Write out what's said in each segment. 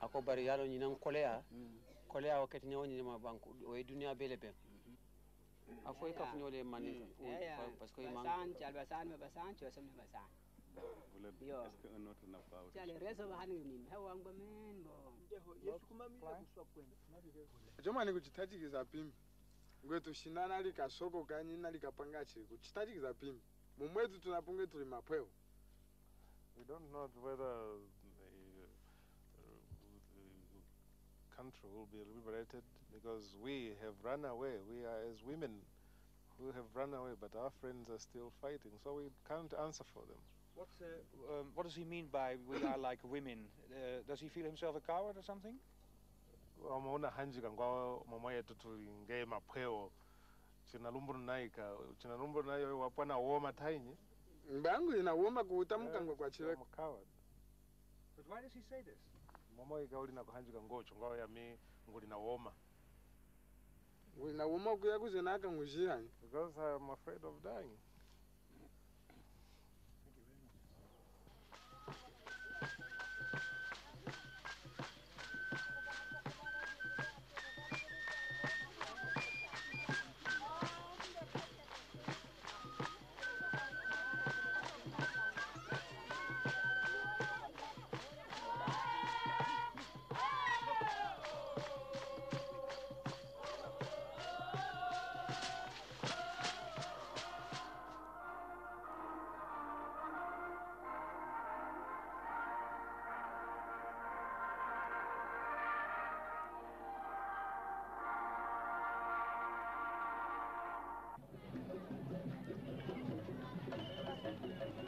ako bari yalo ñinan koleya koleya o kete ñawñinima banque o e duniya bele ben a foy kaf ñole man parce que basan cal basan me basan chosam me basan yo est-ce que un autre n'a pas autre cal reso ba hanin ni hewa ngba men bo yesu kuma mila kuswa kwenda jomani kuchitachikiza pimbi ngwetu shinana likasoko kanyi nalikapanga chiri kuchitachikiza pimbi mumwetu tunapunge tuli mapweo. We don't know whether the country will be liberated because we have run away. We are as women who have run away, but our friends are still fighting, so we can't answer for them. What does he mean by we are like women? Does he feel himself a coward or something? Wamaona hanjika ngwa mama yetu tulinge mapweo china lumburu nayo wapana woma tainyi mbangu inawoma kuutamukangwa kwa chileko. Coward. But why does he say this? Mama ikauli na kuhanjika ngocho ngwa ya mi nguli na woma. Nguli na woma kuyakuze naka ngujihani. Because I'm afraid of dying. Thank you very much.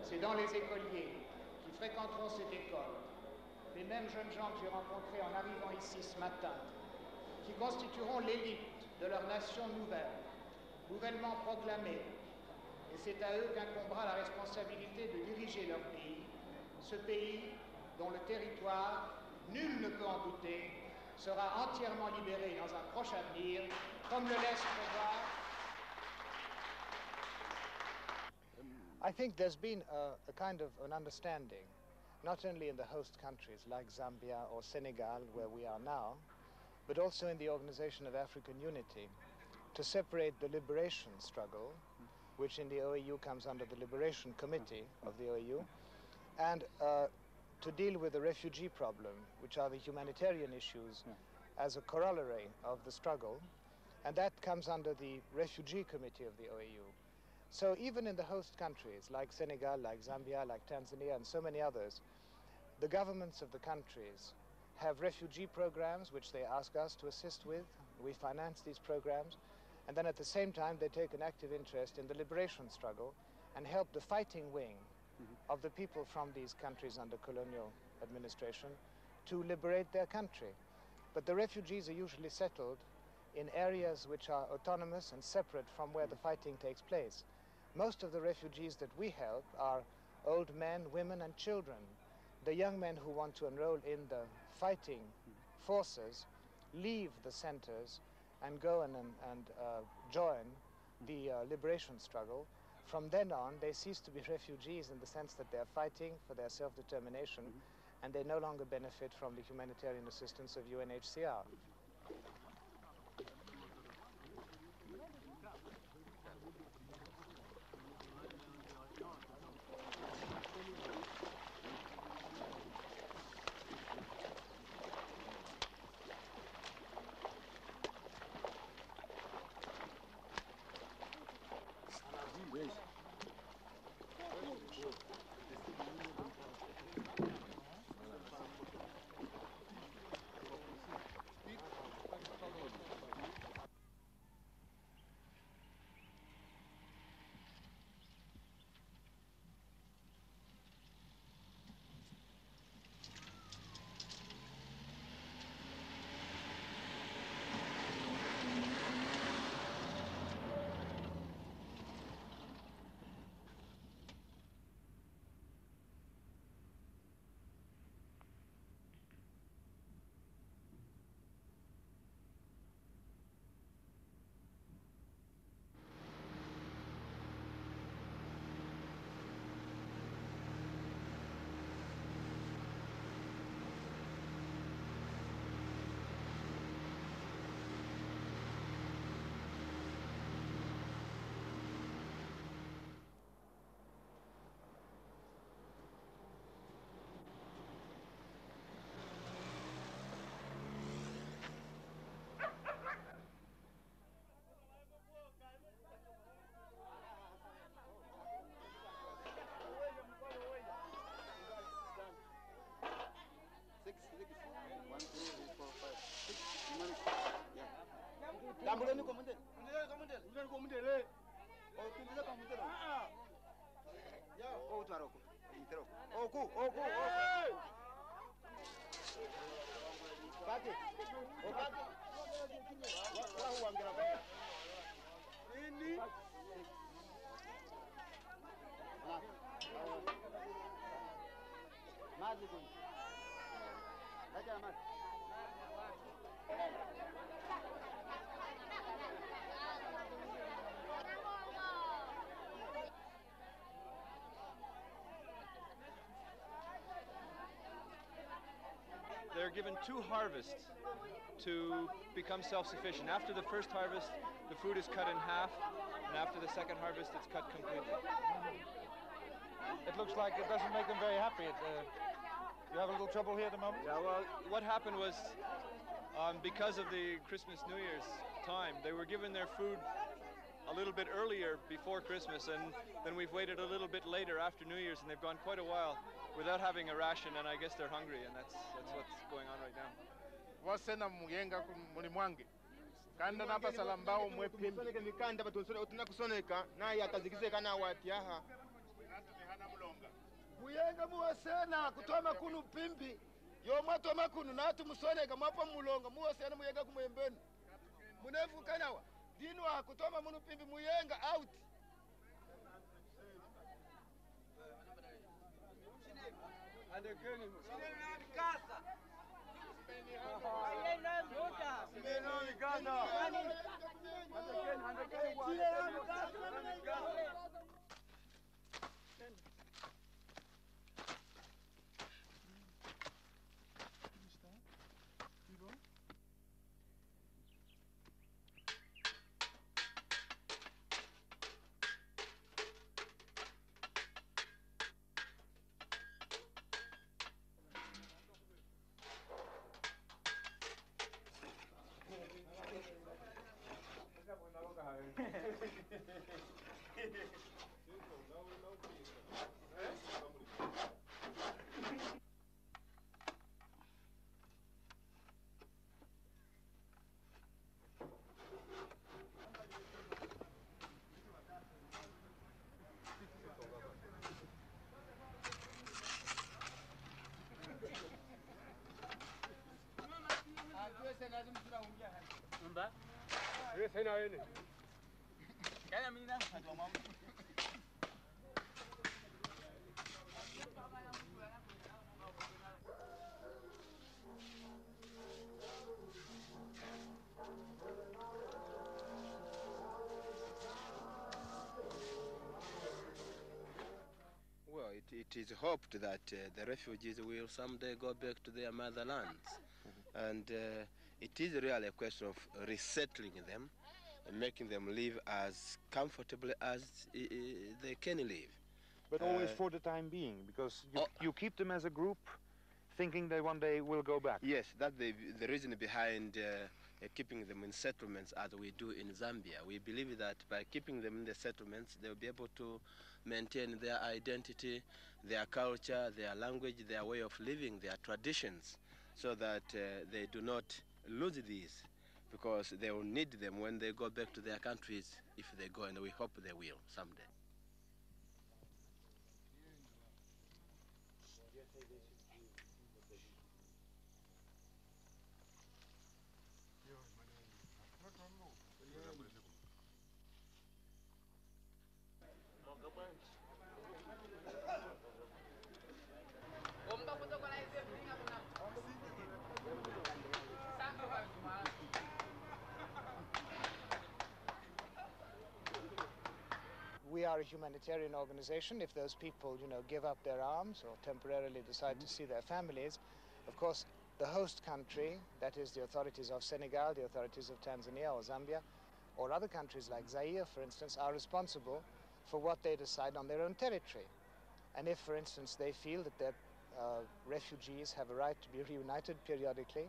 C'est dans les écoliers qui fréquenteront cette école, les mêmes jeunes gens que j'ai rencontrés en arrivant ici ce matin, qui constitueront l'élite de leur nation nouvelle, nouvellement proclamée. Et c'est à eux qu'incombera la responsabilité de diriger leur pays, ce pays dont le territoire, nul ne peut en douter, sera entièrement libéré dans un proche avenir, comme le laisse prévoir. I think there's been a kind of an understanding, not only in the host countries like Zambia or Senegal, where we are now, but also in the Organization of African Unity, to separate the liberation struggle, which in the OAU comes under the Liberation Committee of the OAU, and to deal with the refugee problem, which are the humanitarian issues, as a corollary of the struggle, and that comes under the Refugee Committee of the OAU. So even in the host countries, like Senegal, like Zambia, like Tanzania, and so many others, The governments of the countries have refugee programs which they ask us to assist with. We finance these programs, and then at the same time they take an active interest in the liberation struggle and help the fighting wing of the people from these countries under colonial administration to liberate their country. But the refugees are usually settled in areas which are autonomous and separate from where the fighting takes place. Most of the refugees that we help are old men, women and children. The young men who want to enroll in the fighting forces leave the centers and go and join the liberation struggle. From then on, they cease to be refugees in the sense that they're fighting for their self-determination, and they no longer benefit from the humanitarian assistance of UNHCR. They're given 2 harvests to become self-sufficient. After the first harvest, the food is cut in half, and after the second harvest, it's cut completely. It looks like it doesn't make them very happy. You have a little trouble here at the moment? Yeah, well, what happened was, because of the Christmas, New Year's time, they were given their food a little bit earlier before Christmas, and then we've waited a little bit later after New Year's, and they've gone quite a while without having a ration, and I guess they're hungry, and that's what's going on right now. Wasena muyenga muli mwange kanda napa salambao mwepimbi mikanda batusore utuna kusoneka naye atazikizeka na watiaha muyenga muwasena kutoma kunu pimbi yo mwato makunu natu musoneka mwapa mulonga muwasena muyenga kumwembeni munefu kanawa dinu akutoma munu pimbi muyenga out Ande König. Mamba. Kaya mina ngadwa mama. Well, it is hoped that the refugees will someday go back to their motherlands. And it is really a question of resettling them and making them live as comfortably as they can live. But always for the time being, because you keep them as a group, thinking they one day will go back. Yes, that's the reason behind keeping them in settlements as we do in Zambia. We believe that by keeping them in the settlements, they'll be able to maintain their identity, their culture, their language, their way of living, their traditions, so that they do not lose these, because they will need them when they go back to their countries, if they go, and we hope they will someday. We are a humanitarian organization. If those people, give up their arms or temporarily decide to see their families, of course, the host country, that is the authorities of Senegal, the authorities of Tanzania or Zambia, or other countries like Zaire, for instance, are responsible for what they decide on their own territory. And if, for instance, they feel that their refugees have a right to be reunited periodically,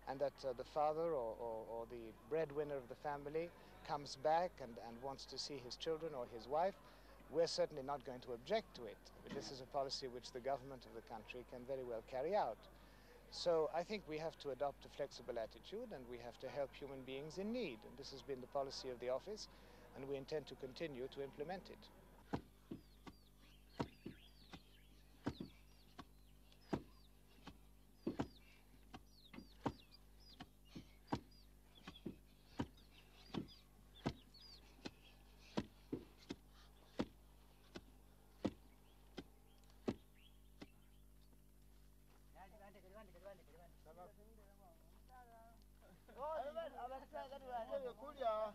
and that the father or the breadwinner of the family comes back and wants to see his children or his wife, we're certainly not going to object to it. This is a policy which the government of the country can very well carry out. So I think we have to adopt a flexible attitude, and we have to help human beings in need. And this has been the policy of the office, and we intend to continue to implement it. Kulia.